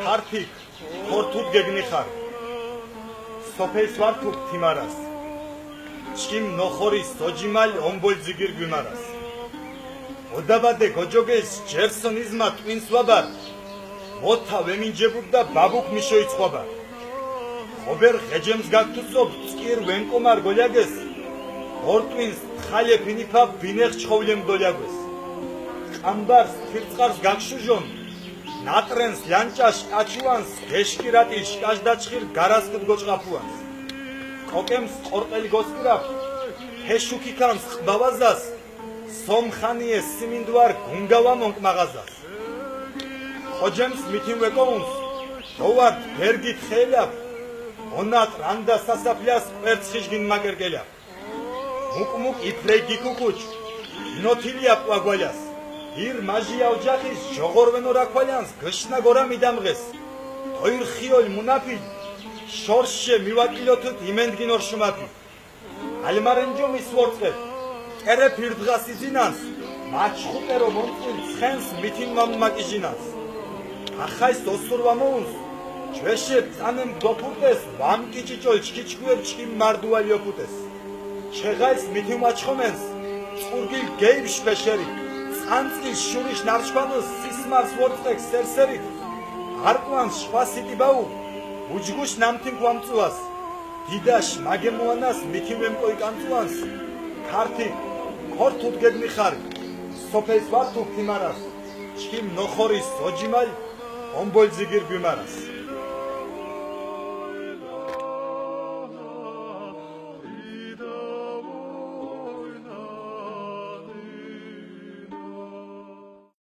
ქართი ხორთუთ გეგნიხარ სოფელს ვარ თუ თიმარას ჩიმ ნოხორის ოჯიმალ ომბოლძიგირ გვიმარას ოდაბადე გოჯოგეს ჯერსონიზმა ტვინს ვაბარ მოთა ვემინჯებუთ და ბაბუქ მიშოიცხვაბარ ხობერ ღეჯემს გაგთუსობ წკირ ვენკომარ გოლიაგეს ორტვინს ხალე ფინიფა ბინეხ ჩხოვლემ დოლიაგეს ყამბარს თირწყარს გაგშუჟონ ნატრენს ლანჭაშ აჩუანს გეშკირატიშ კაშდაჩხირ გარასკდ გოჭყაფუანს კოკემს ყორყელი გოსკირაფ ჰეშუქიქანს ყბავაზას სომხანიეს სიმინდვარ გუნგავა მონკმაღაზას ხოჯემს მითინ ვეკოუნს დოვარ ბერგით ხელაფ ონათ რანდა სასაფლიას კვერცხიშგინ მაგერგელა მუკმუკ იფლეგი კუკუჩ ნოთილია პვაგვალას ირ მაჟია ოჯახის ჯოღორვენო რაქვალიანს გშნა გორა მიდამღეს თოირ ხიოლ მუნაფი შორშე მივაკილოთთ იმენდგინორ შუმაფი ალმარენჯო მისვორწყე ტერე ფირდღას იზინანს მაჩხუტერო მონწილ ცხენს მითინ მამაკიჟინანს ახაის ოსურვა მოუნს ჩვეშე წანემ გოფუტეს ვამკიჭიჭოლ ჩკიჩკუერ ჩკიმ მარდუალი ოფუტეს ჩეღაის მითინ მაჩხომენს წურგილ გეიბშ ფეშერი ანწის შურიშ ნარჩვანოს სისმარს ვორწყეკ სერსერით არკვანს შვასიტი ბაუ უჯგუშ ნამთინ გვამწუას დიდაშ მაგემუანას მითივემკოი კანწუანს ქართი ხორთუთ გეგნიხარი სოფელს ვარ თუ თიმარას ჩიმ ნოხორის ოჯიმალ ომბოლძიგირ გვიმარას